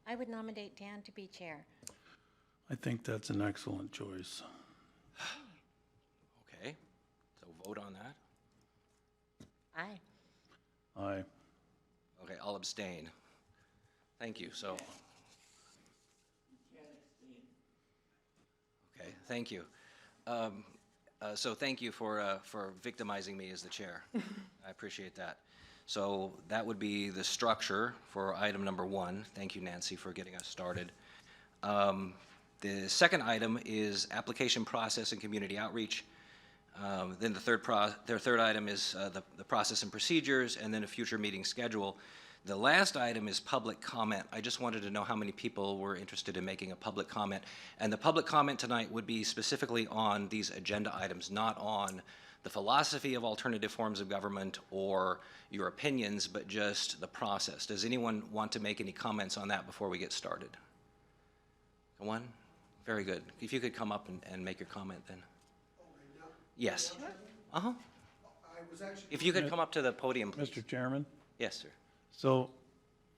I would nominate Dan to be chair. I think that's an excellent choice. Okay, so vote on that. Aye. Aye. Okay, I'll abstain. Thank you, so. Okay, thank you. So thank you for victimizing me as the chair. I appreciate that. So that would be the structure for item number 1. Thank you, Nancy, for getting us started. The second item is application process and community outreach. Then their third item is the process and procedures, and then a future meeting schedule. The last item is public comment. I just wanted to know how many people were interested in making a public comment. And the public comment tonight would be specifically on these agenda items, not on the philosophy of alternative forms of government or your opinions, but just the process. Does anyone want to make any comments on that before we get started? One? Very good. If you could come up and make your comment then. Yes. Uh-huh. If you could come up to the podium, please. Mr. Chairman? Yes, sir. So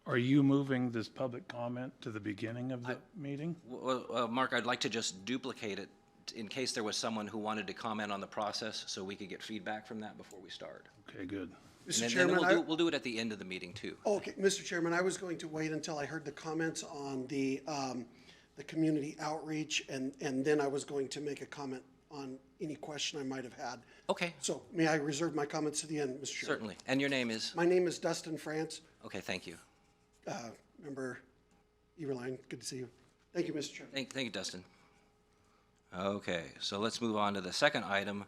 are you moving this public comment to the beginning of the meeting? Well, Mark, I'd like to just duplicate it in case there was someone who wanted to comment on the process so we could get feedback from that before we start. Okay, good. Mr. And Chairman, then we'll do it at the end of the meeting too. okay, Mr. Chairman, I was going to wait until I heard the comments on the community outreach, and then I was going to make a comment on any question I might have had. Okay, So may I reserve my comments to the end, Mr. Chairman? certainly. And your name is? My name is Dustin France, Okay, thank you. member Everline. Good to see you. Thank you, Mr. Chairman. Thank you, Dustin. Okay, so let's move on to the second item,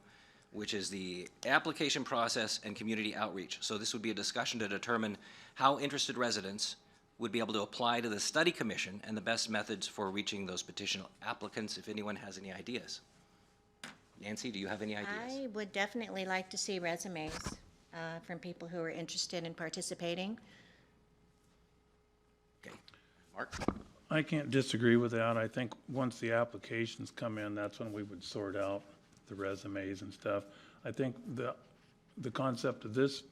which is the application process and community outreach. So this would be a discussion to determine how interested residents would be able to apply to the study commission and the best methods for reaching those petition applicants, if anyone has any ideas. Nancy, do you have any ideas? I would definitely like to see resumes from people who are interested in participating. Okay, Mark? I can't disagree with that. I think once the applications come in, that's when we would sort out the resumes and stuff. I think the concept of this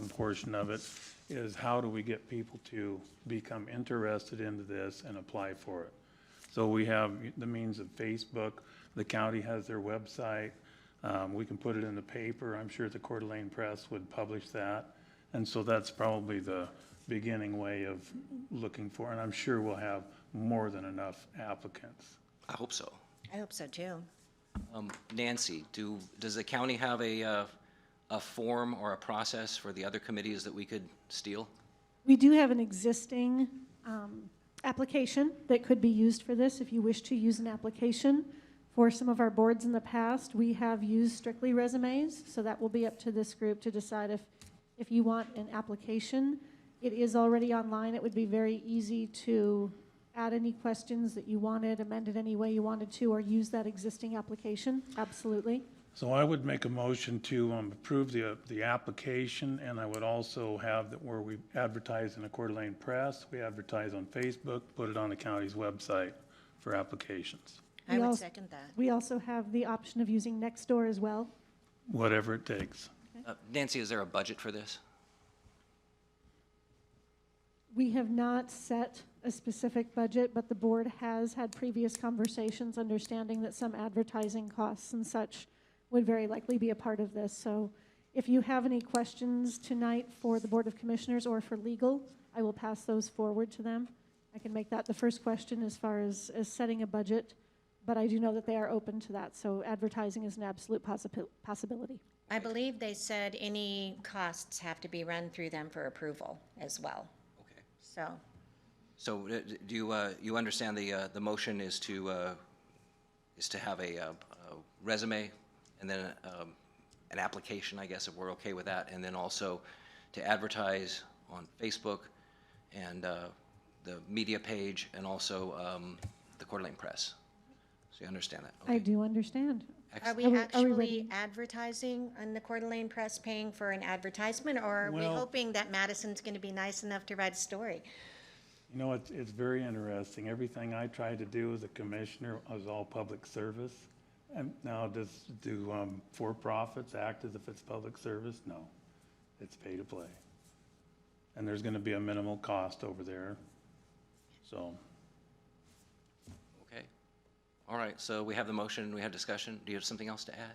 portion of it is how do we get people to become interested into this and apply for it? So we have the means of Facebook. The county has their website. We can put it in the paper. I'm sure the Coeur d'Alene Press would publish that. And so that's probably the beginning way of looking for, and I'm sure we'll have more than enough applicants. I hope so. I hope so too. Nancy, does the county have a form or a process for the other committees that we could steal? We do have an existing application that could be used for this. If you wish to use an application for some of our boards in the past, we have used strictly resumes, so that will be up to this group to decide if you want an application. It is already online. It would be very easy to add any questions that you wanted, amend it any way you wanted to, or use that existing application. Absolutely. So I would make a motion to approve the application, and I would also have that where we advertise in the Coeur d'Alene Press, we advertise on Facebook, put it on the county's website for applications. I would second that. We also have the option of using Nextdoor as well. Whatever it takes. Nancy, is there a budget for this? We have not set a specific budget, but the board has had previous conversations understanding that some advertising costs and such would very likely be a part of this. So if you have any questions tonight for the Board of Commissioners or for legal, I will pass those forward to them. I can make that the first question as far as setting a budget, but I do know that they are open to that. So advertising is an absolute possibility. I believe they said any costs have to be run through them for approval as well. Okay. So Do you understand the motion is to have a resume and then an application, I guess, if we're okay with that, and then also to advertise on Facebook and the media page and also the Coeur d'Alene Press. So you understand that? I do understand. are we Are we actually ready? advertising on the Coeur d'Alene Press, paying for an advertisement, or are we Well- hoping that Madison's going to be nice enough to write a story? You know, it's very interesting. Everything I tried to do as a commissioner was all public service. And now do for-profits act as if it's public service? No, it's pay to play. And there's gonna be a minimal cost over there. So, Okay. All right, so we have the motion, we have discussion. Do you have something else to add?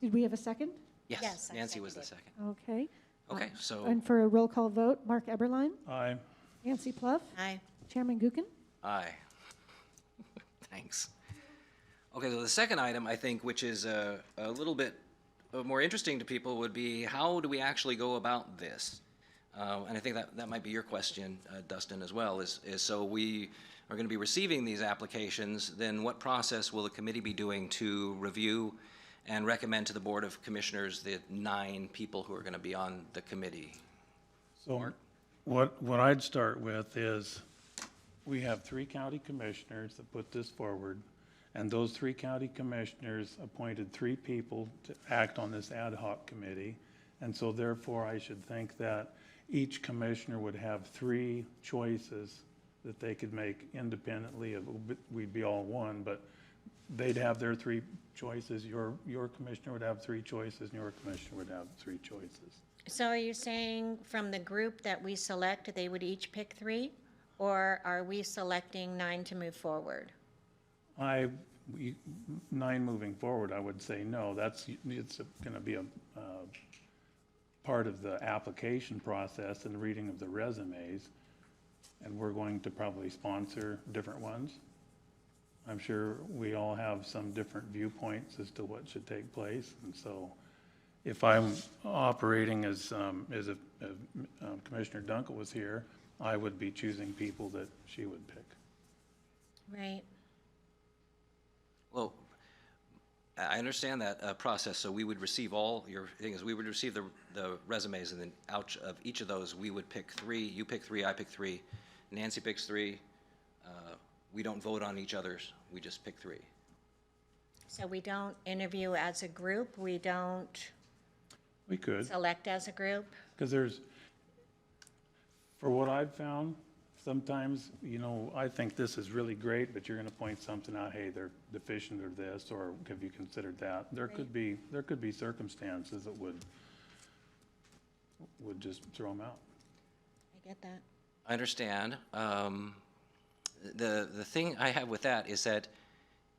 Did we have a second? Yes, I Nancy was the seconded. second. Okay. Okay, so, And for a roll call vote, Mark Eberline, aye. Nancy Pluff, Aye. Chairman Gookin. aye. Thanks. Okay, so the second item, I think, which is a little bit more interesting to people, would be how do we actually go about this? And I think that might be your question, Dustin, as well, is so we are going to be receiving these applications, then what process will the committee be doing to review and recommend to the Board of Commissioners the 9 people who are going to be on the committee? So what I'd start with is, we have 3 county commissioners that put this forward, and those 3 county commissioners appointed 3 people to act on this ad hoc committee. And so therefore, I should think that each commissioner would have 3 choices that they could make independently of, we'd be all one, but they'd have their 3 choices. Your commissioner would have 3 choices, and your commissioner would have 3 choices. So are you saying from the group that we select, they would each pick 3? Or are we selecting 9 to move forward? 9 moving forward, I would say no. It's going to be a part of the application process and reading of the resumes, and we're going to probably sponsor different ones. I'm sure we all have some different viewpoints as to what should take place, and so if I'm operating as Commissioner Dunkel was here, I would be choosing people that she would pick. Right. Well, I understand that process, so we would receive all, your thing is, we would receive the resumes, and then out of each of those, we would pick 3, you pick 3, I pick 3, Nancy picks 3. We don't vote on each other's, we just pick 3. So we don't interview as a group? We don't We could. select as a group? Because for what I've found, sometimes, I think this is really great, but you're going to point something out, hey, they're deficient or this, or have you considered that? There could be circumstances that would just throw them out. I get that. I understand. The thing I have with that is that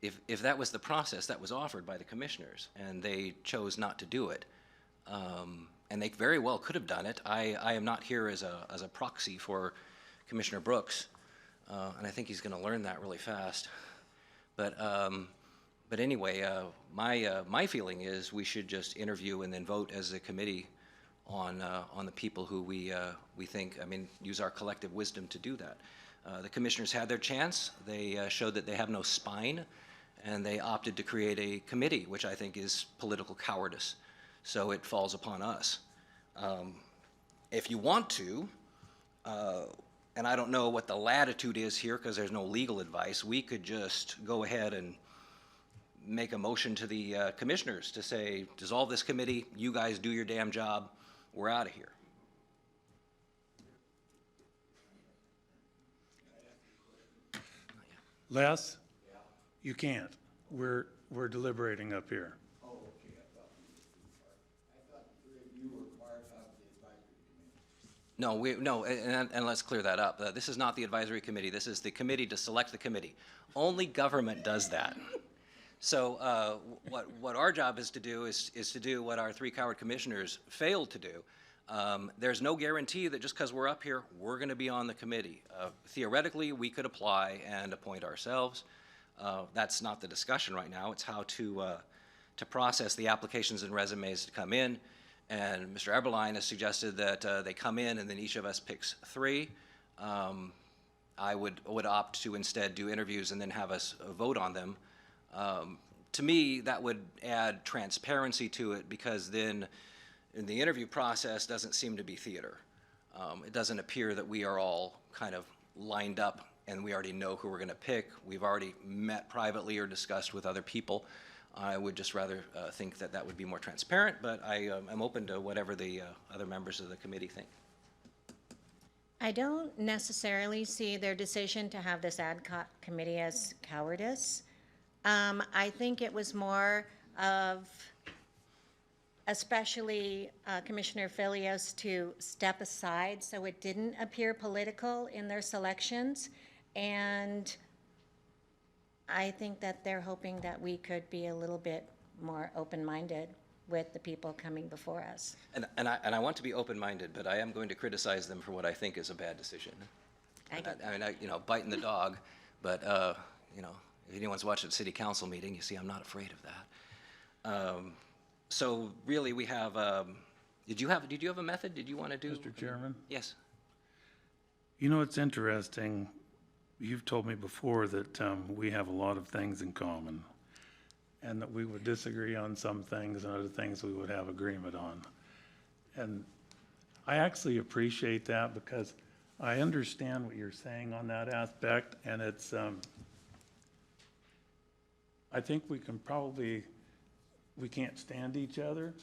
if that was the process that was offered by the commissioners, and they chose not to do it, and they very well could have done it. I am not here as a proxy for Commissioner Brooks, and I think he's going to learn that really fast. But anyway, my feeling is we should just interview and then vote as a committee on the people who we think. I mean, use our collective wisdom to do that. The commissioners had their chance. They showed that they have no spine, and they opted to create a committee, which I think is political cowardice. So it falls upon us. If you want to, and I don't know what the latitude is here because there's no legal advice, we could just go ahead and make a motion to the commissioners to say, dissolve this committee, you guys do your damn job, we're out of here. Les? You can't. We're deliberating up here. No, and let's clear that up. This is not the advisory committee. This is the committee to select the committee. Only government does that. So what our job is to do is to do what our 3 coward commissioners failed to do. There's no guarantee that just because we're up here, we're going to be on the committee. Theoretically, we could apply and appoint ourselves. That's not the discussion right now. It's how to process the applications and resumes to come in. And Mr. Eberline has suggested that they come in and then each of us picks 3. I would opt to instead do interviews and then have us vote on them. To me, that would add transparency to it, because then in the interview process doesn't seem to be theater. It doesn't appear that we are all kind of lined up and we already know who we're going to pick. We've already met privately or discussed with other people. I would just rather think that that would be more transparent, but I'm open to whatever the other members of the committee think. I don't necessarily see their decision to have this ad hoc committee as cowardice. I think it was more of, especially Commissioner Filios, to step aside so it didn't appear political in their selections. And I think that they're hoping that we could be a little bit more open-minded with the people coming before us. And I want to be open-minded, but I am going to criticize them for what I think is a bad decision. I get I mean, you know, biting the dog, but, you know, if anyone's watched a city council meeting, you see I'm not afraid of that. So really, we have, did you have a method? Did you want to do? Mr. Chairman? Yes. You know, it's interesting. You've told me before that we have a lot of things in common and that we would disagree on some things and other things we would have agreement on. And I actually appreciate that because I understand what you're saying on that aspect, and it's, I think we can't stand each other,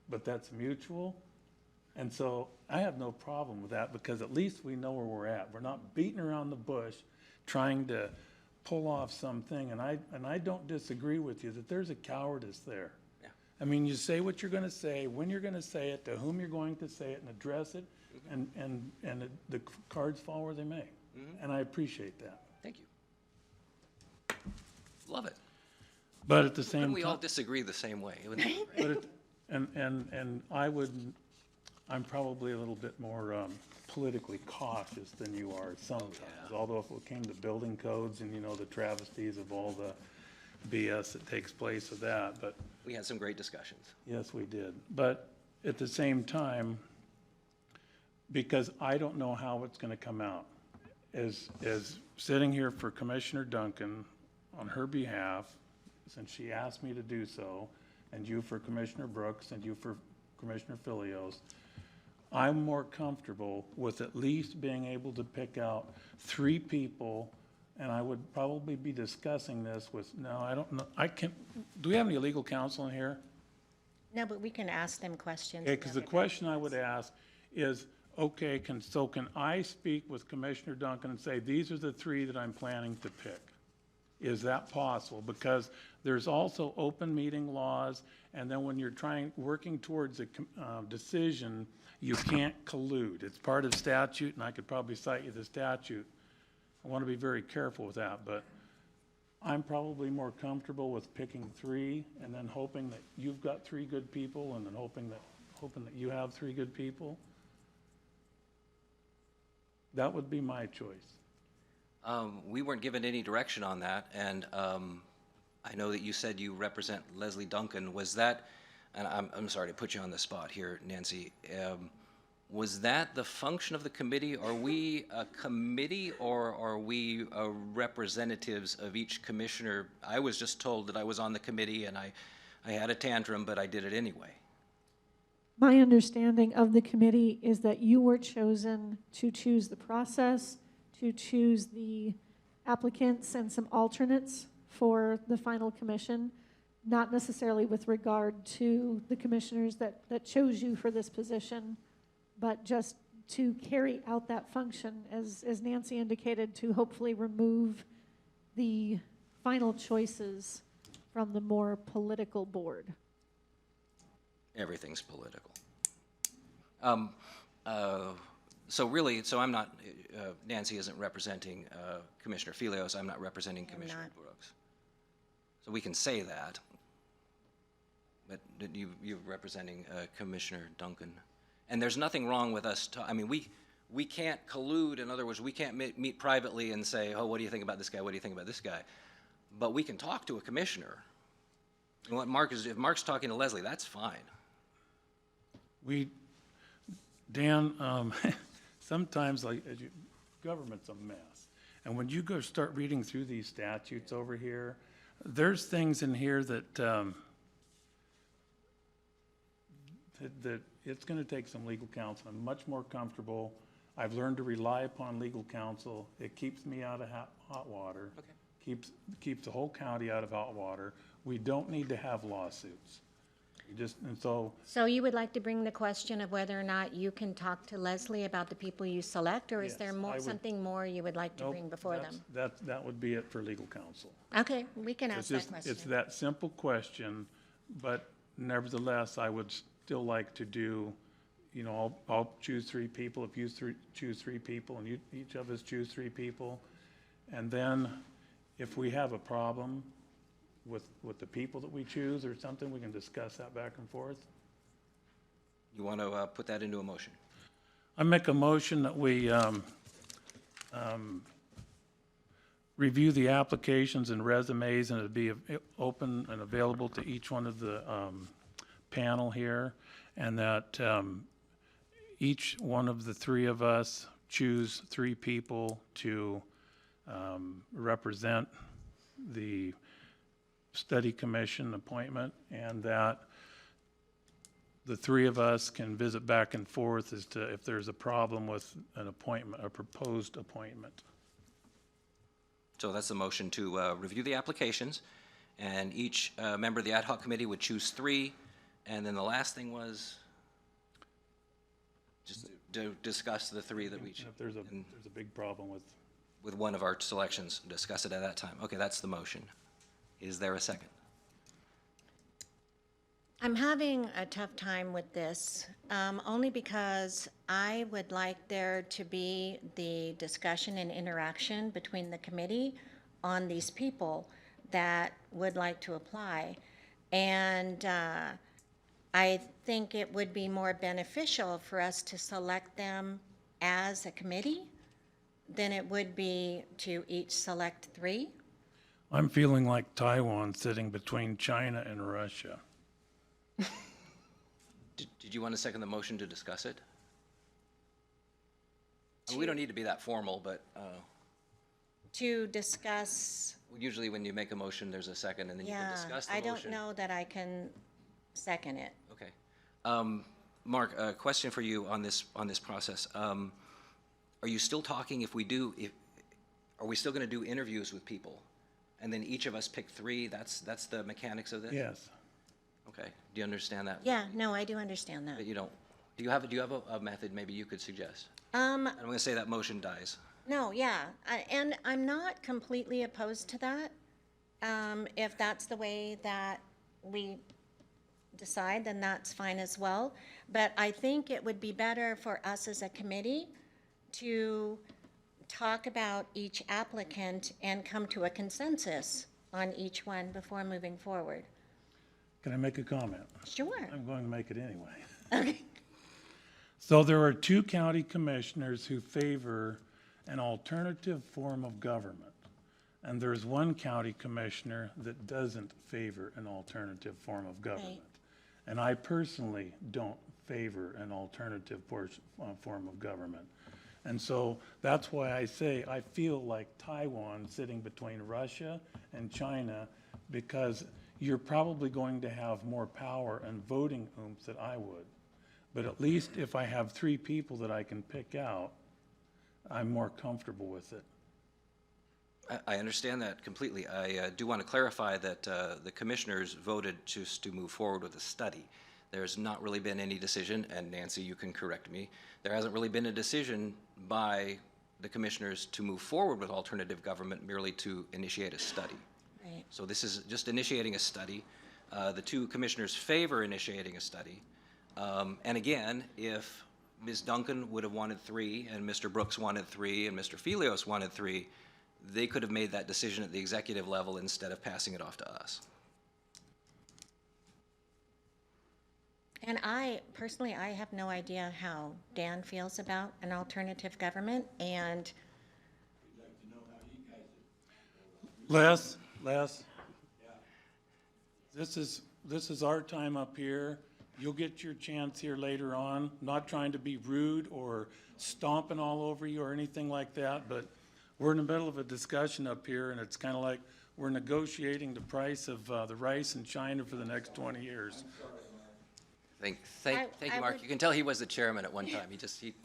but that's mutual. And so I have no problem with that because at least we know where we're at. We're not beating around the bush trying to pull off something, and I don't disagree with you that there's a cowardice there. Yeah. I mean, you say what you're gonna say, when you're gonna say it, to whom you're going to say it, and address it, the cards fall where they may. And I appreciate that. Thank you. Love it. But at the same Couldn't time. we all disagree the same way? It would be great. But and I'm probably a little bit more politically cautious than you are sometimes. Yeah. Although if it came to building codes and, you know, the travesties of all the BS that takes place with that, but We had some great discussions. yes, we did. But at the same time, because I don't know how it's gonna come out, as sitting here for Commissioner Duncan on her behalf, since she asked me to do so, and you for Commissioner Brooks, and you for Commissioner Filios, I'm more comfortable with at least being able to pick out 3 people, and I would probably be discussing this with, no, I don't know, do we have any legal counsel in here? No, but we can ask them questions. Okay, because the question I would ask is, okay, can I speak with Commissioner Duncan and say, these are the 3 that I'm planning to pick? Is that possible? Because there's also open meeting laws, and then when you're working towards a decision, you can't collude. It's part of statute, and I could probably cite you the statute. I want to be very careful with that, but I'm probably more comfortable with picking 3 and then hoping that you've got 3 good people, and then hoping that you have 3 good people. That would be my choice. We weren't given any direction on that, and I know that you said you represent Leslie Duncan. Was that, and I'm sorry to put you on the spot here, Nancy, was that the function of the committee? Are we a committee, or are we representatives of each commissioner? I was just told that I was on the committee, and I had a tantrum, but I did it anyway. My understanding of the committee is that you were chosen to choose the process, to choose the applicants and some alternates for the final commission, not necessarily with regard to the commissioners that chose you for this position, but just to carry out that function, as Nancy indicated, to hopefully remove the final choices from the more political board. Everything's political. So I'm not, Nancy isn't representing Commissioner Filios, I'm not representing Commissioner not. Brooks. So we can say that, but you're representing Commissioner Duncan. And there's nothing wrong with us, I mean, we can't collude, in other words, we can't meet privately and say, oh, what do you think about this guy, what do you think about this guy? But we can talk to a commissioner. And if Mark's talking to Leslie, that's fine. Dan, sometimes government's a mess. And when you go start reading through these statutes over here, there's things in here that it's gonna take some legal counsel. I'm much more comfortable. I've learned to rely upon legal counsel. It keeps me out of hot water. Okay. Keeps the whole county out of hot water. We don't need to have lawsuits. So you would like to bring the question of whether or not you can talk to Leslie about the people you select, or is Yes, there I would- something more you would like to Nope, bring before them? that would be it for legal counsel. Okay, we can ask It's that just, question. it's that simple question, but nevertheless, I would still like to do, you know, I'll choose 3 people, if you choose 3 people, and each of us choose 3 people, And then if we have a problem with the people that we choose or something, we can discuss that back and forth. You want to put that into a motion? I make a motion that we review the applications and resumes, and it'd be open and available to each one of the panel here, and that each one of the three of us choose 3 people to represent the study commission appointment, and that the 3 of us can visit back and forth as to if there's a problem with an appointment, a proposed appointment. So that's the motion to review the applications, and each member of the ad hoc committee would choose 3, and then the last thing was just to discuss the 3 that we And if there's a big problem with one of our selections, discuss it at that time. Okay, that's the motion. Is there a second? I'm having a tough time with this, only because I would like there to be the discussion and interaction between the committee on these people that would like to apply. And I think it would be more beneficial for us to select them as a committee than it would be to each select 3. I'm feeling like Taiwan sitting between China and Russia. Did you want to second the motion to discuss it? I mean, we don't need to be that formal, but To discuss, usually when you make a motion, there's a second, and then you can yeah, discuss the I motion. don't know that I can second it. Okay. Mark, a question for you on this process. Are you still talking if we do, are we still going to do interviews with people? And then each of us pick 3? That's the mechanics of this? Yes. Okay. Do you understand that? Yeah, no, I do understand that. But you don't. Do you have a method maybe you could suggest? Um, I'm going to say that motion dies. no, yeah, and I'm not completely opposed to that. If that's the way that we decide, then that's fine as well. But I think it would be better for us as a committee to talk about each applicant and come to a consensus on each one before moving forward. Can I make a comment? Sure. I'm going to make it anyway. Okay. So there are 2 county commissioners who favor an alternative form of government. And there's 1 county commissioner that doesn't favor an alternative form of government. And I personally don't favor an alternative form of government. And so that's why I say I feel like Taiwan sitting between Russia and China, because you're probably going to have more power and voting oomph than I would. But at least if I have 3 people that I can pick out, I'm more comfortable with it. I understand that completely. I do want to clarify that the commissioners voted just to move forward with a study. There's not really been any decision, and Nancy, you can correct me, there hasn't really been a decision by the commissioners to move forward with alternative government, merely to initiate a study. Right. So this is just initiating a study. The 2 commissioners favor initiating a study. And again, if Ms. Duncan would have wanted 3, and Mr. Brooks wanted 3, and Mr. Felios wanted 3, they could have made that decision at the executive level instead of passing it off to us. And I, personally, I have no idea how Dan feels about an alternative government, and Les, this is our time up here. You'll get your chance here later on. Not trying to be rude or stomping all over you or anything like that, but we're in the middle of a discussion up here, and it's kind of like we're negotiating the price of the rice in China for the next 20 years. Thank I you, Mark. would- You can tell he was the chairman at one time.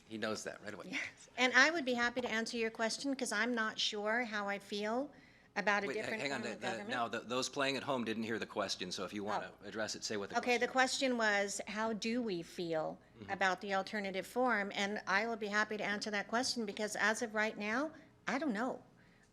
He knows that right away. and I would be happy to answer your question, because I'm not sure how I feel about a Wait, different hang on. form of government. Now, those playing at home didn't hear the question, so if you want to address it, say what the question Okay, the was. question was, how do we feel about the alternative form? And I will be happy to answer that question, because as of right now, I don't know.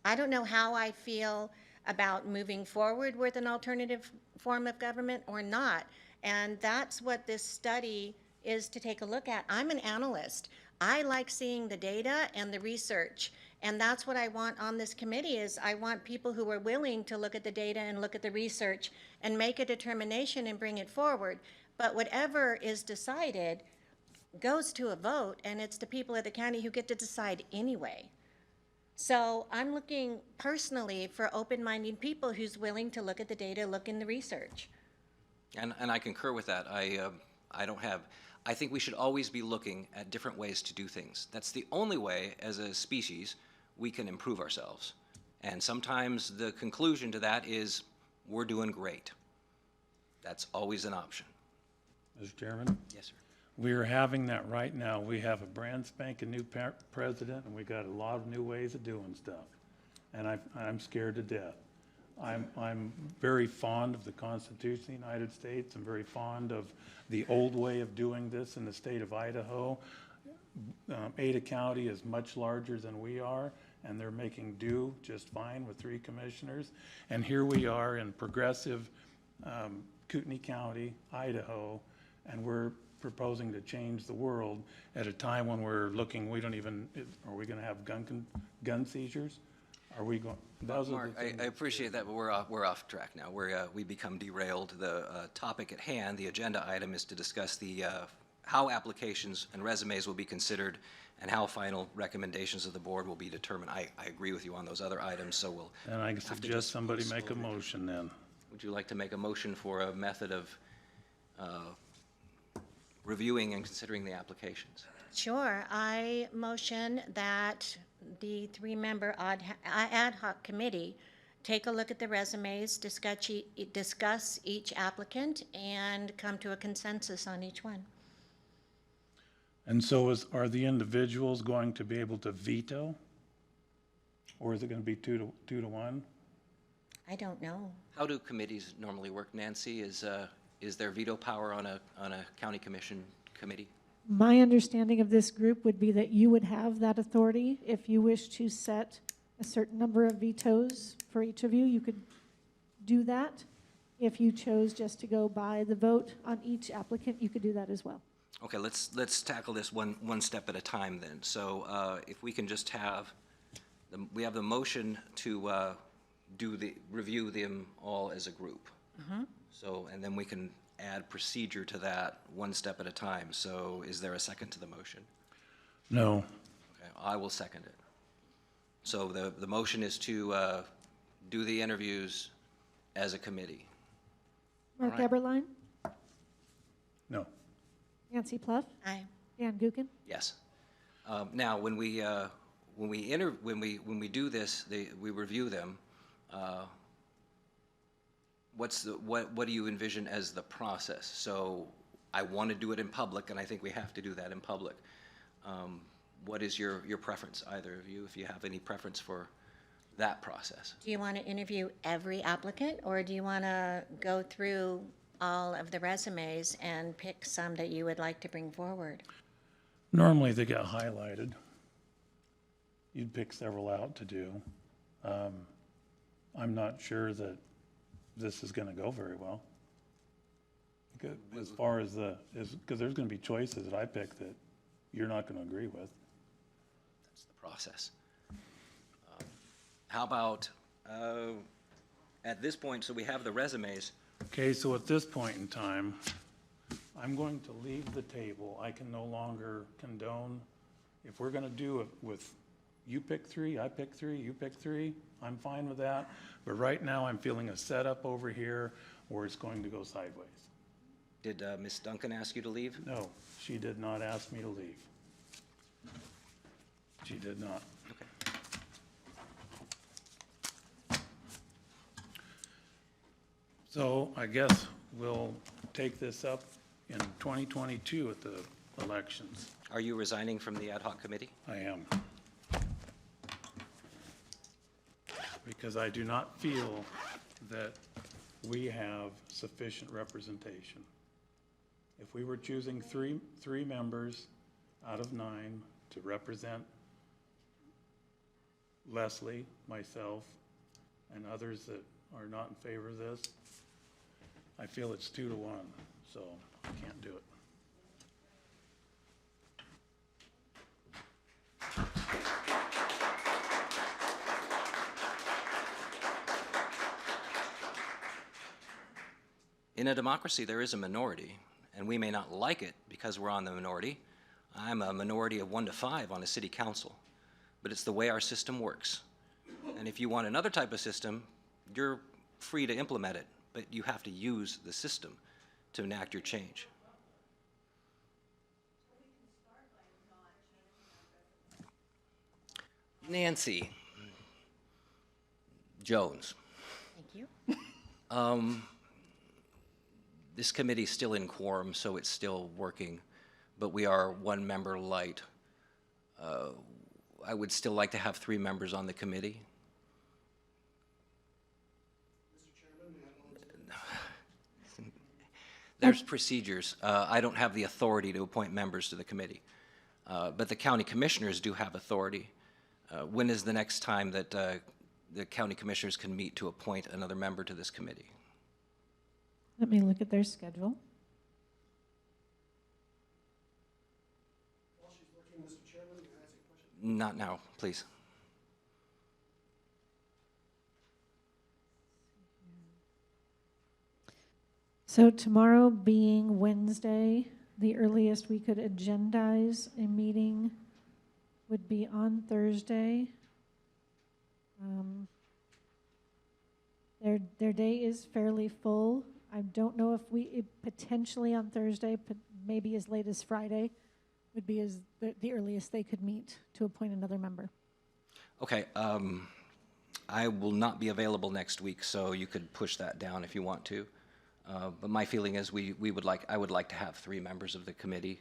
I don't know how I feel about moving forward with an alternative form of government or not. And that's what this study is to take a look at. I'm an analyst. I like seeing the data and the research. And that's what I want on this committee is I want people who are willing to look at the data and look at the research and make a determination and bring it forward. But whatever is decided goes to a vote, and it's the people of the county who get to decide anyway. So I'm looking personally for open-minded people who's willing to look at the data, look in the research. And I concur with that. I think we should always be looking at different ways to do things. That's the only way, as a species, we can improve ourselves. And sometimes the conclusion to that is, we're doing great. That's always an option. Mr. Chairman? Yes, sir. We are having that right now. We have a brand spanking new president, and we got a lot of new ways of doing stuff. And I'm scared to death. I'm very fond of the Constitution of the United States. I'm very fond of the old way of doing this in the state of Idaho. Ada County is much larger than we are, and they're making do just fine with 3 commissioners. And here we are in progressive Kootenai County, Idaho, and we're proposing to change the world at a time when we're looking, are we gonna have gun seizures? Are we going? Mark, I appreciate that, but we're off track now. We become derailed. The topic at hand, the agenda item, is to discuss how applications and resumes will be considered and how final recommendations of the board will be determined. I agree with you on those other items, so we'll. And I have to suggest just somebody move make a slowly. motion then. Would you like to make a motion for a method of reviewing and considering the applications? Sure, I motion that the 3-member ad hoc committee take a look at the resumes, discuss each applicant, and come to a consensus on each one. And so are the individuals going to be able to veto? Or is it gonna be 2 to 1? I don't know. How do committees normally work, Nancy? Is there veto power on a county commission committee? My understanding of this group would be that you would have that authority. If you wish to set a certain number of vetoes for each of you, you could do that. If you chose just to go by the vote on each applicant, you could do that as well. Okay, let's tackle this one step at a time then. So if we can just have, we have the motion to review them all as a group. So, and then we can add procedure to that one step at a time. So is there a second to the motion? No. Okay, I will second it. So the motion is to do the interviews as a committee. Mark All right. Eberline, No. Nancy Pluff, Aye. Dan Gookin. Yes. Now, when we do this, we review them. What do you envision as the process? So I want to do it in public, and I think we have to do that in public. What is your preference, either of you, if you have any preference for that process? Do you want to interview every applicant, or do you want to go through all of the resumes and pick some that you would like to bring forward? Normally they get highlighted. You'd pick several out to do. I'm not sure that this is gonna go very well. As far as because there's gonna be choices that I pick that you're not gonna agree with. That's the process. How about, at this point, so we have the resumes. Okay, so at this point in time, I'm going to leave the table. I can no longer condone, if we're gonna do it with, you pick 3, I pick 3, you pick 3, I'm fine with that. But right now, I'm feeling a setup over here where it's going to go sideways. Did Ms. Duncan ask you to leave? No, she did not ask me to leave. She did not. Okay. So I guess we'll take this up in 2022 at the elections. Are you resigning from the ad hoc committee? I am. Because I do not feel that we have sufficient representation. If we were choosing three members out of 9 to represent Leslie, myself, and others that are not in favor of this, I feel it's 2 to 1, so I can't do it. In a democracy, there is a minority, and we may not like it because we're on the minority. I'm a minority of 1 to 5 on a city council, but it's the way our system works. And if you want another type of system, you're free to implement it, but you have to use the system to enact your change. Nancy Jones. Thank you. This committee's still in quorum, so it's still working, but we are 1 member light. I would still like to have 3 members on the committee. There's procedures. I don't have the authority to appoint members to the committee, but the county commissioners do have authority. When is the next time that the county commissioners can meet to appoint another member to this committee? Let me look at their schedule. Not now, please. So tomorrow being Wednesday, the earliest we could agendize a meeting would be on Thursday. Their day is fairly full. I don't know if potentially on Thursday, but maybe as late as Friday, would be as the earliest they could meet to appoint another member. Okay, I will not be available next week, so you could push that down if you want to. But my feeling is I would like to have 3 members of the committee,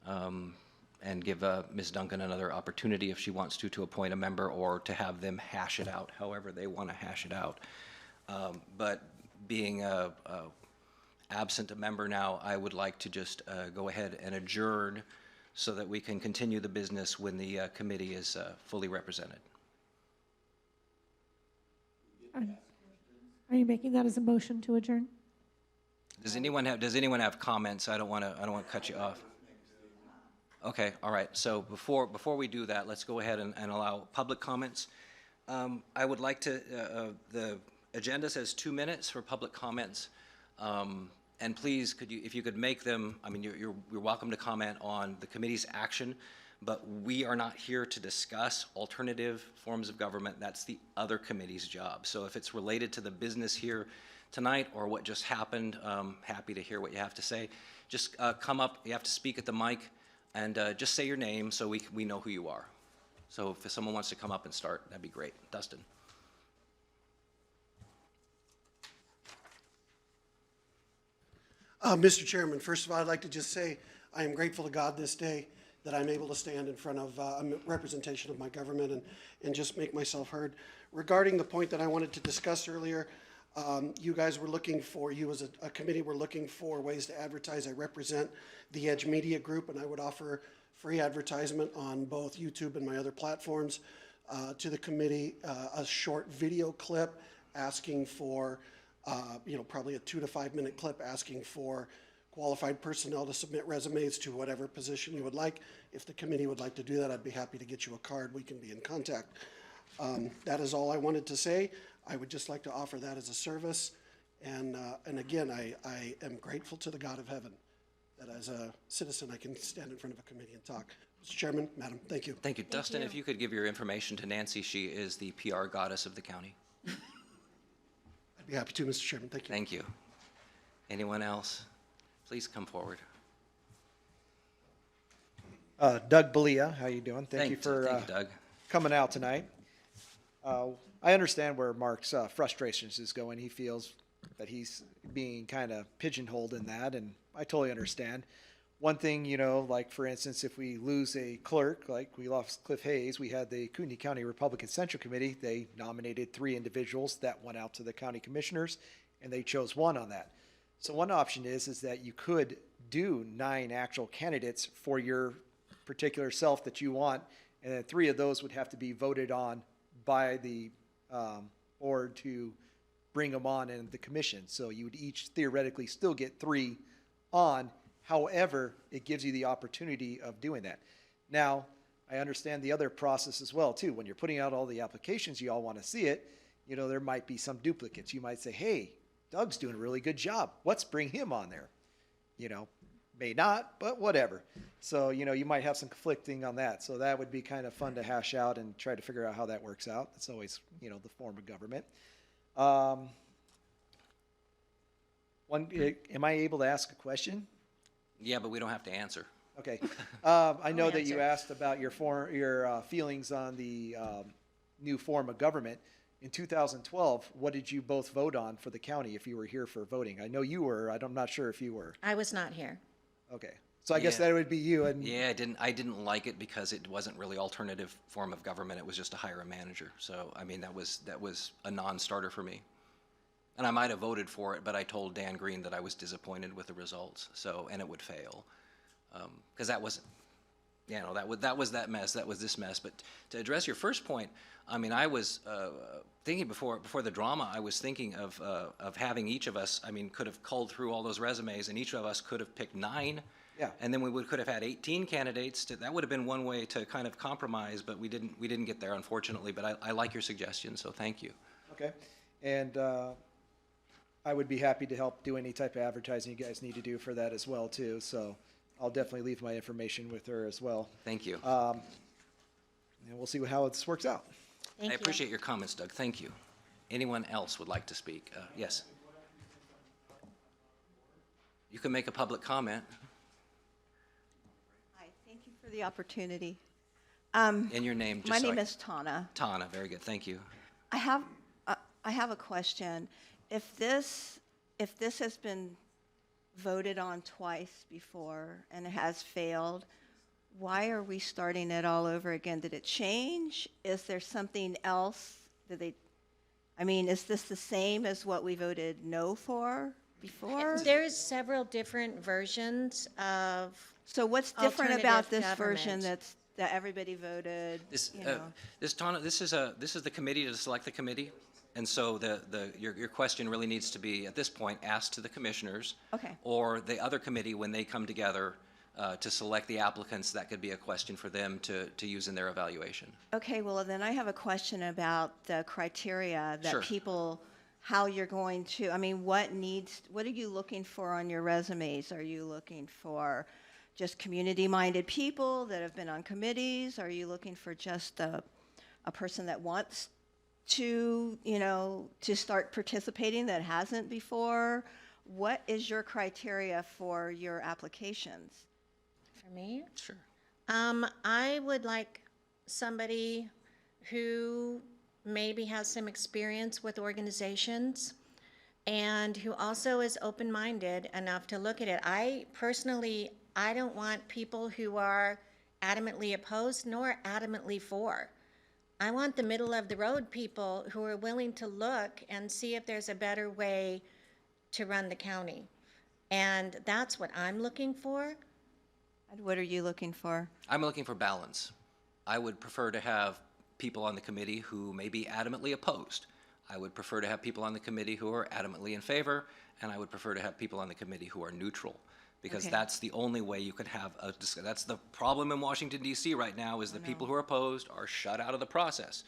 and give Ms. Duncan another opportunity if she wants to appoint a member, or to have them hash it out however they want to hash it out. But being absent a member now, I would like to just go ahead and adjourn so that we can continue the business when the committee is fully represented. Are you making that as a motion to adjourn? Does anyone have comments? I don't want to cut you off. Okay, all right. So before we do that, let's go ahead and allow public comments. I would like to, the agenda says 2 minutes for public comments. And please, if you could make them, I mean, you're welcome to comment on the committee's action, but we are not here to discuss alternative forms of government. That's the other committee's job. So if it's related to the business here tonight or what just happened, happy to hear what you have to say. Just come up, you have to speak at the mic, and just say your name so we know who you are. So if someone wants to come up and start, that'd be great. Dustin. Mr. Chairman, first of all, I'd like to just say I am grateful to God this day that I'm able to stand in front of a representation of my government and just make myself heard. Regarding the point that I wanted to discuss earlier, you guys were looking for, you as a committee were looking for ways to advertise. I represent the Edge Media Group, and I would offer free advertisement on both YouTube and my other platforms to the committee, a short video clip asking for, probably a 2 to 5 minute clip asking for qualified personnel to submit resumes to whatever position you would like. If the committee would like to do that, I'd be happy to get you a card. We can be in contact. That is all I wanted to say. I would just like to offer that as a service. And again, I am grateful to the God of heaven that as a citizen I can stand in front of a committee and talk. Mr. Chairman, Madam, thank you. Thank you. Dustin, if you could give your information to Nancy, she is the PR goddess of the county. I'd be happy to, Mr. Chairman. Thank you. Thank you. Anyone else? Please come forward. Doug Belia, how you doing? Thank you for Thank you, Doug. coming out tonight. I understand where Mark's frustrations is going. He feels that he's being kind of pigeonholed in that, and I totally understand. One thing, like for instance, if we lose a clerk, like we lost Cliff Hayes, we had the Kootenai County Republican Central Committee. They nominated 3 individuals that went out to the county commissioners, and they chose 1 on that. So one option is that you could do 9 actual candidates for your particular self that you want, and then 3 of those would have to be voted on by the board to bring them on in the commission. So you would each theoretically still get 3 on. However, it gives you the opportunity of doing that. Now, I understand the other process as well, too. When you're putting out all the applications, you all want to see it. There might be some duplicates. You might say, hey, Doug's doing a really good job. Let's bring him on there. You know, may not, but whatever. So, you know, you might have some conflicting on that. So that would be kind of fun to hash out and try to figure out how that works out. That's always, you know, the form of government. Am I able to ask a question? Yeah, but we don't have to answer. Okay. I know that you answer. asked about your feelings on the new form of government. In 2012, what did you both vote on for the county if you were here for voting? I know you were. I'm not sure if you were. I was not here. Okay. So I guess Yeah. that would be you. And Yeah, I didn't like it because it wasn't really alternative form of government. It was just to hire a manager. So, I mean, that was a non-starter for me. And I might have voted for it, but I told Dan Green that I was disappointed with the results. So, and it would fail. Because that was, you know, that was that mess. That was this mess. But to address your first point, I mean, I was thinking before the drama, I was thinking of having each of us, I mean, could have culled through all those resumes, and each of us could have picked 9. Yeah. And then could have had 18 candidates. That would have been one way to kind of compromise, but we didn't get there, unfortunately. But I like your suggestion, so thank you. okay. And I would be happy to help do any type of advertising you guys need to do for that as well too. So I'll definitely leave my information with her as well. Thank you. And we'll see how this works out. Thank I you. appreciate your comments, Doug. Thank you. Anyone else would like to speak? Yes. You can make a public comment Hi, thank you for the opportunity. in your name. My name is Tana. Tana. Very good. Thank you. I have a question. If this has been voted on twice before and it has failed, why are we starting it all over again? Did it change? Is there something else? Is this the same as what we voted no for before? There's several different versions of, So what's different about alternative this version government. that everybody voted, Tana, this is the committee to select the committee, and so your question really needs to be at this point asked to the commissioners. Okay. Or the other committee when they come together to select the applicants. That could be a question for them to use in their evaluation. Okay, well, then I have a question about the criteria Sure. that people, how you're going to, what are you looking for on your resumes? Are you looking for just community-minded people that have been on committees? Are you looking for just a person that wants to, to start participating that hasn't before? What is your criteria for your applications? for me, Sure. I would like somebody who maybe has some experience with organizations and who also is open-minded enough to look at it. I don't want people who are adamantly opposed nor adamantly for. I want the middle-of-the-road people who are willing to look and see if there's a better way to run the county. And that's what I'm looking for. And what are you looking for? I'm looking for balance. I would prefer to have people on the committee who may be adamantly opposed. I would prefer to have people on the committee who are adamantly in favor, and I would prefer to have people on the committee who are neutral, because Okay. that's the only way you can have that's the problem in Washington, D.C. right now, is the people who are opposed are shut out of the process.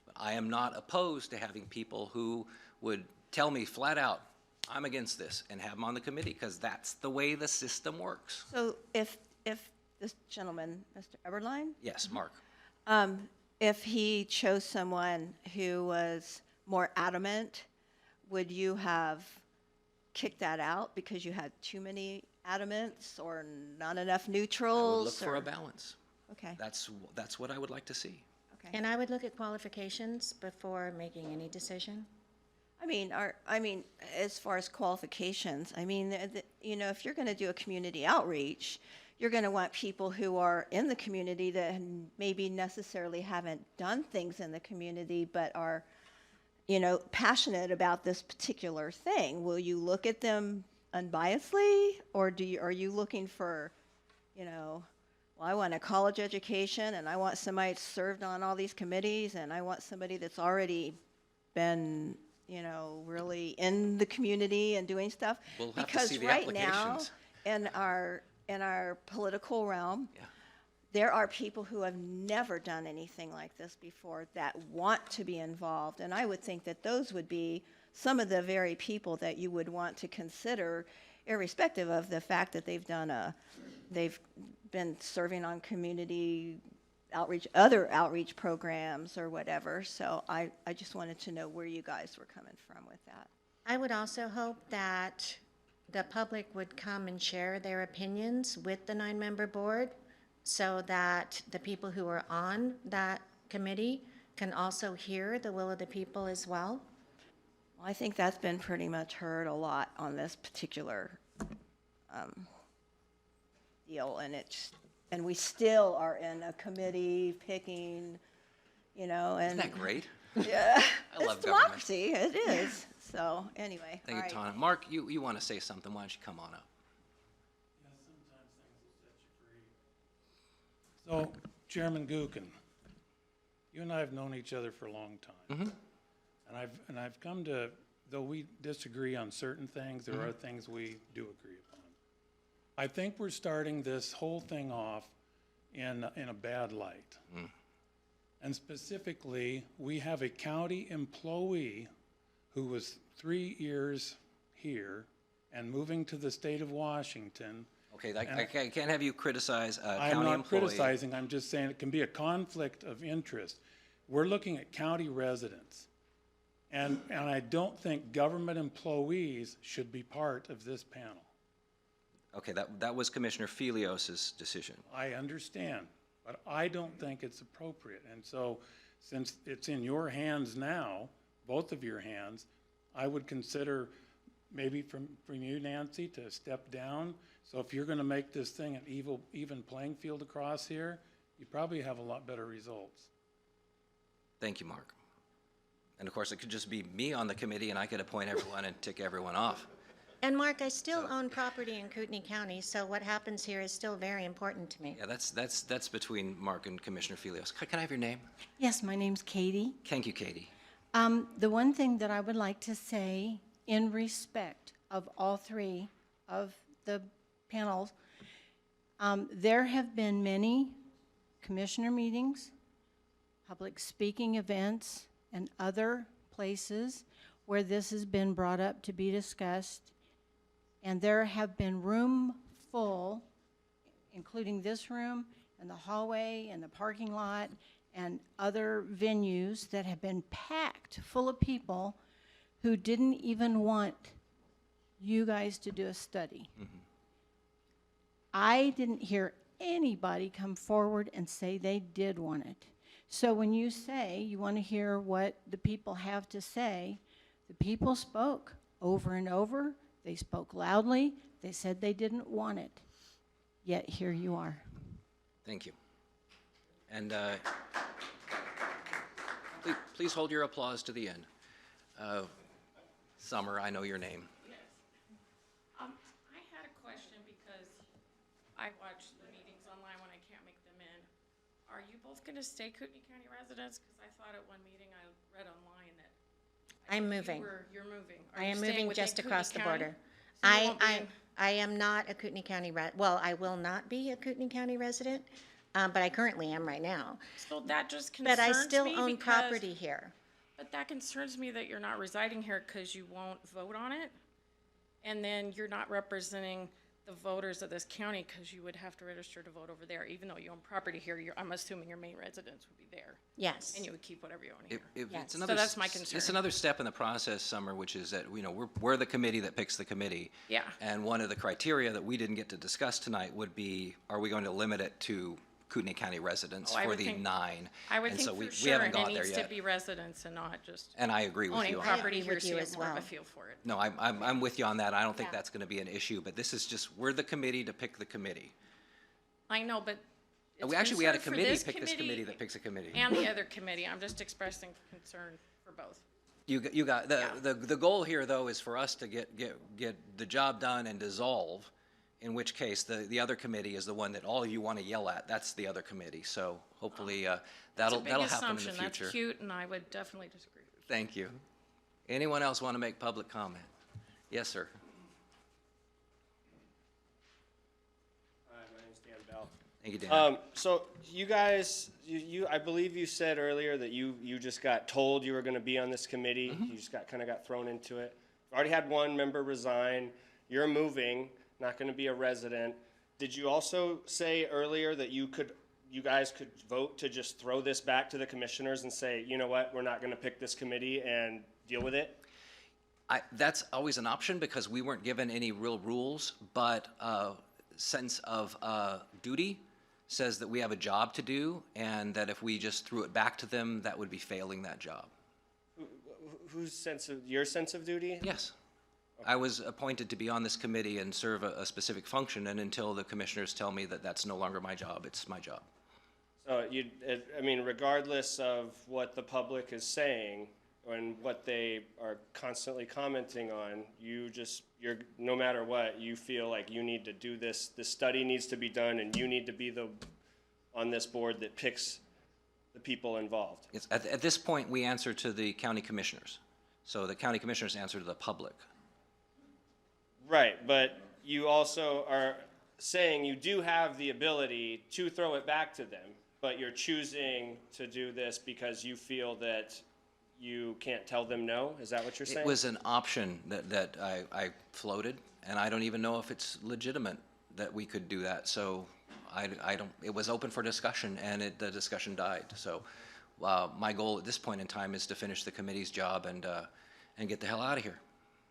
But I am not opposed to having people who would tell me flat out, I'm against this, and have them on the committee, because that's the way the system works. So if this gentleman, Mr. Eberline, Yes, Mark. if he chose someone who was more adamant, would you have kicked that out because you had too many adamants or not enough I neutrals? would look for or- a balance. Okay, That's what I would like to see. okay. And I would look at qualifications before making any decision. As far as qualifications, if you're going to do a community outreach, you're going to want people who are in the community that maybe necessarily haven't done things in the community, but are, passionate about this particular thing. Will you look at them unbiasedly, or are you looking for, well, I want a college education, and I want somebody that's served on all these committees, and I want somebody that's already been, really in the community and doing stuff. We'll have to Because see the right now, applications. in our political realm, Yeah. there are people who have never done anything like this before that want to be involved, and I would think that those would be some of the very people that you would want to consider, irrespective of the fact that they've been serving on community outreach, other outreach programs or whatever. So I just wanted to know where you guys were coming from with that. I would also hope that the public would come and share their opinions with the 9-member board so that the people who are on that committee can also hear the will of the people as well. Well, I think that's been pretty much heard a lot on this particular deal, and we still are in a committee picking, and. Isn't that great? Yeah, I love it's government. democracy, it is. So, anyway. Thank all you, right. Tana. Mark, you want to say something? Why don't you come on up? So, Chairman Gookin, you and I have known each other for a long time. And I've come to, though we disagree on certain things, there are things we do agree upon. I think we're starting this whole thing off in a bad light. And specifically, we have a county employee who was 3 years here and moving to the state of Washington. Okay, I can't have you criticize a I'm county not employee. criticizing, I'm just saying it can be a conflict of interest. We're looking at county residents. And I don't think government employees should be part of this panel. Okay, that was Commissioner Filios's decision. I understand, but I don't think it's appropriate. And so, since it's in your hands now, both of your hands, I would consider maybe from you, Nancy, to step down. So if you're gonna make this thing an even playing field across here, you probably have a lot better results. Thank you, Mark. And of course, it could just be me on the committee and I could appoint everyone and tick everyone off. And Mark, I still own property in Kootenai County, so what happens here is still very important to me. Yeah, that's between Mark and Commissioner Filios. Can I have your name? Yes, my name's Katie. Thank you, Katie. The one thing that I would like to say in respect of all three of the panels, there have been many commissioner meetings, public speaking events, and other places where this has been brought up to be discussed, and there have been room full, including this room and the hallway and the parking lot and other venues that have been packed full of people who didn't even want you guys to do a study. I didn't hear anybody come forward and say they did want it. So when you say you want to hear what the people have to say, the people spoke over and over. They spoke loudly. They said they didn't want it. Yet here you are. Thank you. And please hold your applause to the end. Summer, I know your name. Yes. I had a question because I watch the meetings online when I can't make them in. Are you both going to stay Kootenai County residents? Because I thought at one meeting I read online that I'm moving. you're moving. Are I you am staying moving within just across the Kootenai County? border. So you won't be in- I am not a Kootenai County well, I will not be a Kootenai County resident, but I currently am right now. So that just concerns But me I still own because- property here. But that concerns me that you're not residing here because you won't vote on it. And then you're not representing the voters of this county because you would have to register to vote over there. Even though you own property here, I'm assuming your main residence would be there. Yes. And you would keep whatever you own here. Yes. It's So another, that's my It's concern. another step in the process, Summer, which is that, we're the committee that picks the committee. Yeah. And one of the criteria that we didn't get to discuss tonight would be, are we going to limit it to Kootenai County residents Oh, I for would the think- 9? I would And think so we for sure, haven't and it got there needs to yet. be residents and not just And I agree with owning you on property agree here, with so you you as have more of a well. feel for it. No, I'm with you on that. I don't think Yeah. that's going to be an issue, but this is just, we're the committee to pick the committee. I know, but it's We actually had a concern for committee pick this committee that picks a committee. and the other committee. I'm just expressing concern for both. You got, the goal here, though, is for us to get the job done and dissolve, in which case the other committee is the one that all of you want to yell at. That's the other committee. So hopefully that'll It's a big happen in the assumption. future. That's cute, and I would definitely disagree with you. Thank you. Anyone else want to make public comment? Yes, sir. Hi, my name's Dan Bell. Thank you, Dan. So you guys, I believe you said earlier that you just got told you were going to be on this committee. You just kind of got thrown into it. Already had one member resign. You're moving, not going to be a resident. Did you also say earlier that you guys could vote to just throw this back to the commissioners and say, you know what, we're not going to pick this committee and deal with it? That's always an option because we weren't given any real rules, but sense of duty says that we have a job to do, and that if we just threw it back to them, that would be failing that job. Your sense of duty? Yes. I was appointed to be on this committee and serve a specific function, and until the commissioners tell me that that's no longer my job, it's my job. So I mean, regardless of what the public is saying and what they are constantly commenting on, you're no matter what, you feel like you need to do this. This study needs to be done, and you need to be on this board that picks the people involved. At this point, we answer to the county commissioners. So the county commissioners answer to the public. Right, but you also are saying you do have the ability to throw it back to them, but you're choosing to do this because you feel that you can't tell them no? Is that what you're saying? It was an option that I floated, and I don't even know if it's legitimate that we could do that. So I don't, it was open for discussion, and the discussion died. So my goal at this point in time is to finish the committee's job and get the hell out of here.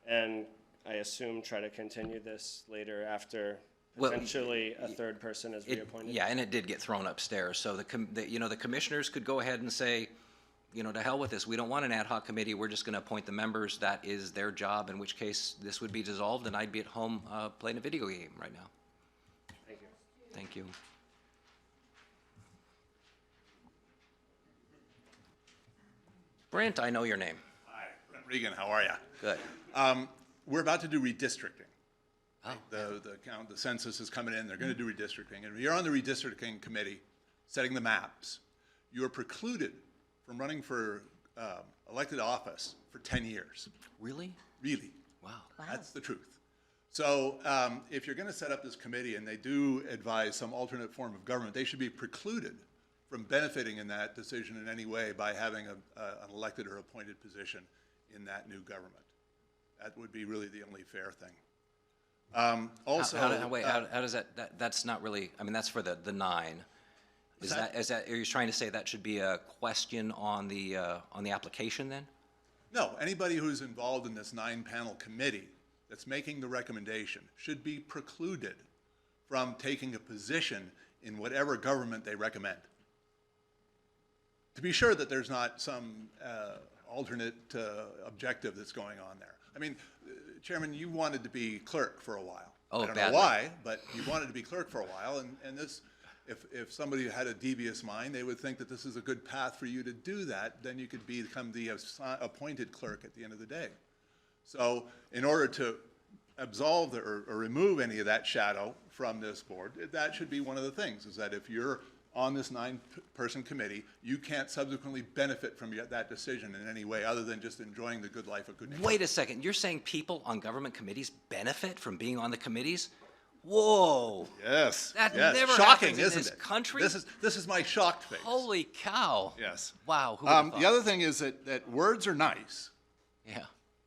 And I assume try to continue this later after potentially a third person is reappointed? Yeah, and it did get thrown upstairs. So the commissioners could go ahead and say, to hell with this. We don't want an ad hoc committee. We're just going to appoint the members. That is their job, in which case this would be dissolved, and I'd be at home playing a video game right now. Thank you. Thank you. Brent, I know your name. Hi, Brent Regan, how are you? Good. We're about to do redistricting. Oh. The census is coming in, they're going to do redistricting. And if you're on the redistricting committee, setting the maps, you are precluded from running for elected office for 10 years. Really? Really. Wow. That's the truth. So if you're going to set up this committee and they do advise some alternate form of government, they should be precluded from benefiting in that decision in any way by having an elected or appointed position in that new government. That would be really the only fair thing. Also, how does that, that's not really, I mean, that's for the 9. Is that, are you trying to say that should be a question on the application then? no, anybody who's involved in this 9-panel committee that's making the recommendation should be precluded from taking a position in whatever government they recommend. To be sure that there's not some alternate objective that's going on there. I mean, Chairman, you wanted to be clerk for a while. Oh, I don't badly. know why, but you wanted to be clerk for a while, and this, if somebody had a devious mind, they would think that this is a good path for you to do that, then you could become the appointed clerk at the end of the day. So in order to absolve or remove any of that shadow from this board, that should be one of the things, is that if you're on this 9-person committee, you can't subsequently benefit from that decision in any way other than just enjoying the good life of good nature. Wait a second, you're saying people on government committees benefit from being on the committees? Whoa. Yes. That yes. never Shocking, happens in isn't this it? country. This is my shocked face. Holy cow. Yes. Wow. Who would've The thought? other thing is that words are nice, Yeah.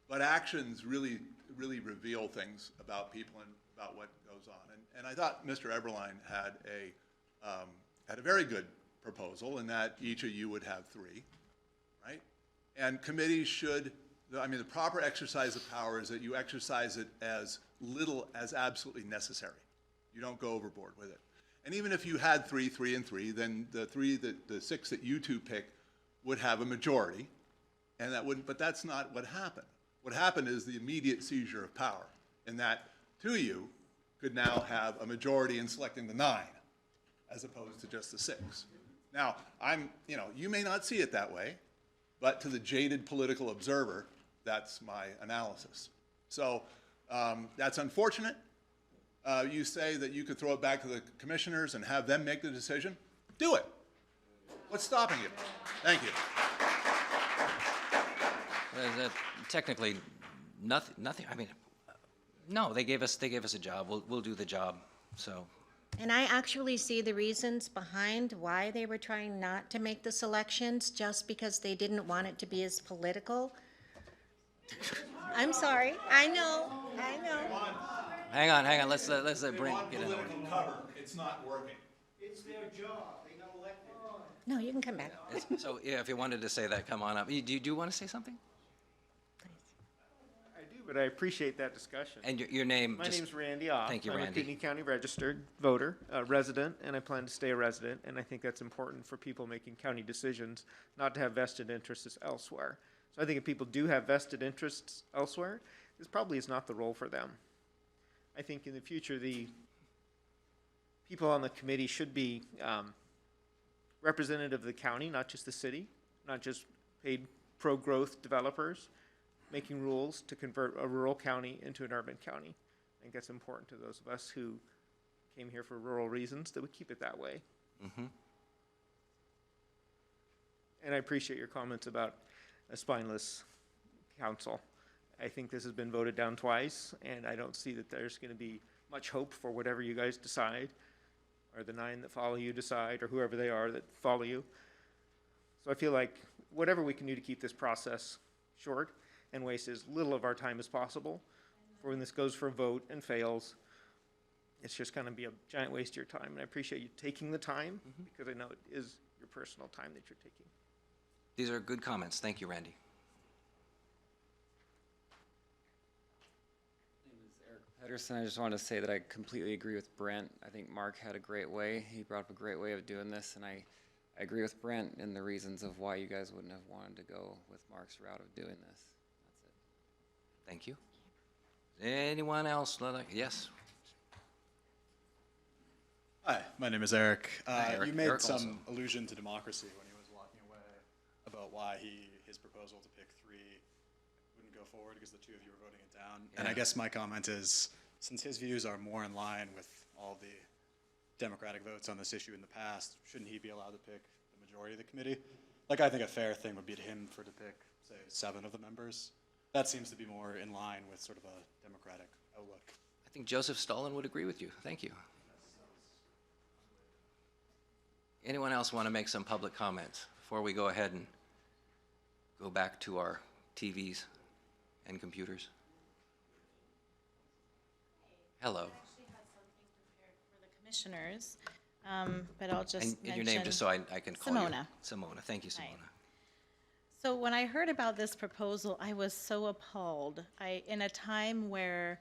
but actions really reveal things about people and about what goes on. And I thought Mr. Eberlein had a very good proposal in that each of you would have 3, right? And committees should, I mean, the proper exercise of power is that you exercise it as little as absolutely necessary. You don't go overboard with it. And even if you had 3, 3, and 3, then the 6 that you 2 pick would have a majority, and that wouldn't, but that's not what happened. What happened is the immediate seizure of power, and that 2 of you could now have a majority in selecting the 9, as opposed to just the 6. Now, you may not see it that way, but to the jaded political observer, that's my analysis. So that's unfortunate. You say that you could throw it back to the commissioners and have them make the decision. Do it. What's stopping you? Thank you. Technically, nothing. I mean, no, they gave us a job. We'll do the job. So And I actually see the reasons behind why they were trying not to make the selections, just because they didn't want it to be as political. I'm sorry, I know. Hang on, let's let Brent get in order. cover. It's not working. No, you can come back. So, yeah, if you wanted to say that, come on up. Do you want to say something? I do, but I appreciate that discussion. And your name? My just- name's Randy Off. Thank you, I'm a Randy. Kootenai County registered voter, resident, and I plan to stay a resident. And I think that's important for people making county decisions, not to have vested interests elsewhere. So I think if people do have vested interests elsewhere, this probably is not the role for them. I think in the future, the people on the committee should be representative of the county, not just the city, not just paid pro-growth developers, making rules to convert a rural county into an urban county. I think that's important to those of us who came here for rural reasons, that we keep it that way. And I appreciate your comments about a spineless council. I think this has been voted down twice, and I don't see that there's going to be much hope for whatever you guys decide, or the 9 that follow you decide, or whoever they are that follow you. So I feel like whatever we can do to keep this process short and waste as little of our time as possible, for when this goes for a vote and fails, it's just going to be a giant waste of your time. And I appreciate you taking the time, because I know it is your personal time that you're taking. These are good comments. Thank you, Randy. Pedersen, I just wanted to say that I completely agree with Brent. I think Mark had a great way. He brought up a great way of doing this, and I agree with Brent in the reasons of why you guys wouldn't have wanted to go with Mark's route of doing this. That's it. Thank you. Anyone else? Yes. Hi, my name is Eric. Hi, Eric. You made Eric some also. allusion to democracy when he was walking away about why his proposal to pick 3 wouldn't go forward because the 2 of you were voting it down. And Yeah. I guess my comment is, since his views are more in line with all the Democratic votes on this issue in the past, shouldn't he be allowed to pick the majority of the committee? Like, I think a fair thing would be to him to pick, say, 7 of the members. That seems to be more in line with sort of a democratic outlook. I think Joseph Stalin would agree with you. Thank you. Anyone else want to make some public comments before we go ahead and go back to our TVs and computers? Hello. Commissioners, but I'll just And your name, just so I can call Simona. you. Simona. Thank you, Simona. So when I heard about this proposal, I was so appalled. In a time where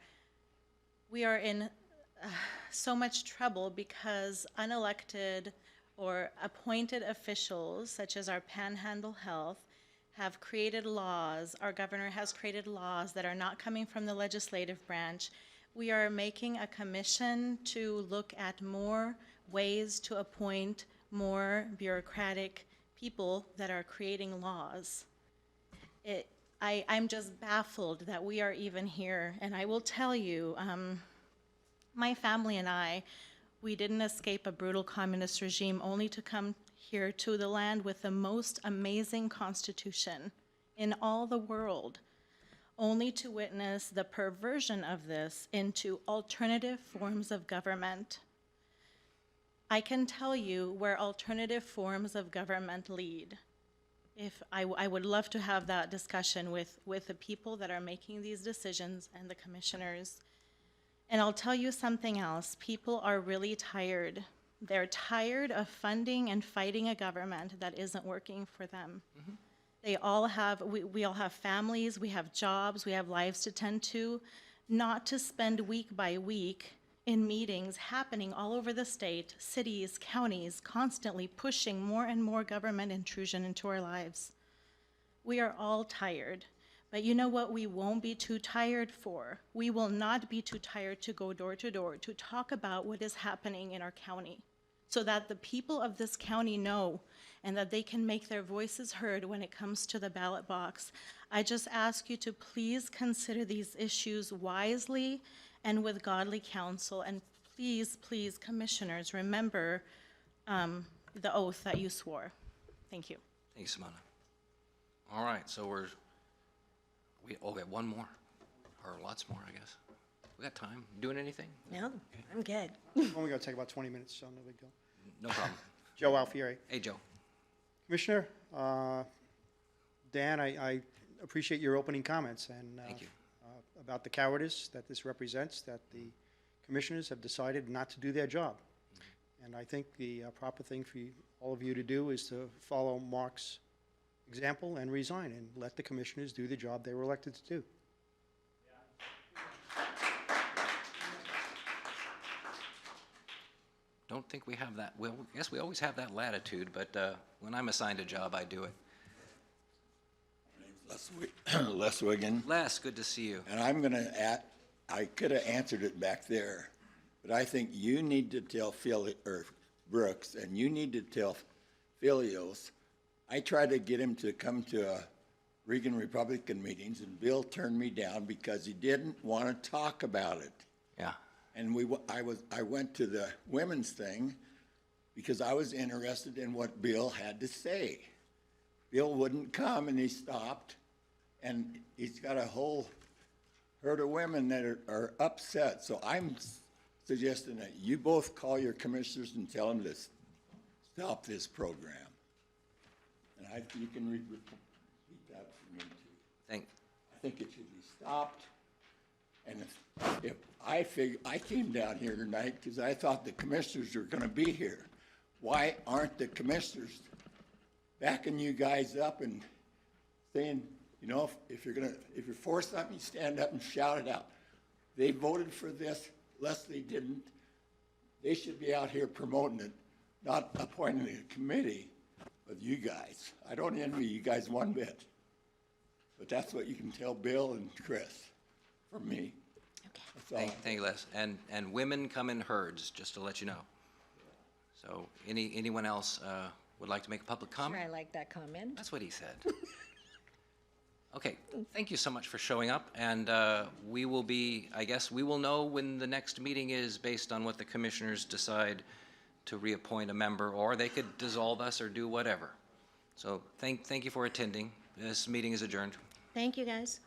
we are in so much trouble because unelected or appointed officials, such as our Panhandle Health, have created laws, our governor has created laws that are not coming from the legislative branch. We are making a commission to look at more ways to appoint more bureaucratic people that are creating laws. I'm just baffled that we are even here. And I will tell you, my family and I, we didn't escape a brutal communist regime only to come here to the land with the most amazing constitution in all the world, only to witness the perversion of this into alternative forms of government. I can tell you where alternative forms of government lead. If I would love to have that discussion with the people that are making these decisions and the commissioners. And I'll tell you something else. People are really tired. They're tired of funding and fighting a government that isn't working for them. They all have, we all have families, we have jobs, we have lives to tend to, not to spend week by week in meetings happening all over the state, cities, counties, constantly pushing more and more government intrusion into our lives. We are all tired. But you know what we won't be too tired for? We will not be too tired to go door to door to talk about what is happening in our county so that the people of this county know and that they can make their voices heard when it comes to the ballot box. I just ask you to please consider these issues wisely and with godly counsel. And please, please, commissioners, remember the oath that you swore. Thank you. Thank you, Simona. All right, so we got one more, or lots more, I guess. We got time. Doing anything? No, I'm good. Only gonna take about 20 minutes, so no big deal. No problem. Joe Alfieri. Hey, Joe. Commissioner, Dan, I appreciate your opening comments and Thank you. about the cowardice that this represents, that the commissioners have decided not to do their job. And I think the proper thing for all of you to do is to follow Mark's example and resign and let the commissioners do the job they were elected to do. Don't think we have that. Well, I guess we always have that latitude, but when I'm assigned a job, I do it. Les Wiggin, Les, good to see you. and I'm gonna add, I could have answered it back there, but I think you need to tell Brooks, and you need to tell Filios. I tried to get him to come to Reagan Republican meetings, and Bill turned me down because he didn't want to talk about it. Yeah. And I went to the women's thing because I was interested in what Bill had to say. Bill wouldn't come, and he stopped, and he's got a whole herd of women that are upset. So I'm suggesting that you both call your commissioners and tell them to stop this program. And you can repeat that for me too. I think it should be stopped. And if I came down here tonight because I thought the commissioners were going to be here. Why aren't the commissioners backing you guys up and saying, you know, if you're for something, you stand up and shout it out. They voted for this, Leslie didn't. They should be out here promoting it, not appointing a committee with you guys. I don't envy you guys one bit. But that's what you can tell Bill and Chris from me. Thank you, Les. And women come in herds, just to let you know. So anyone else would like to make a public comment? Sure, I like that comment. That's what he said. Okay, thank you so much for showing up, and we will be, I guess, we will know when the next meeting is based on what the commissioners decide to reappoint a member, or they could dissolve us or do whatever. So thank you for attending. This meeting is adjourned. Thank you, guys.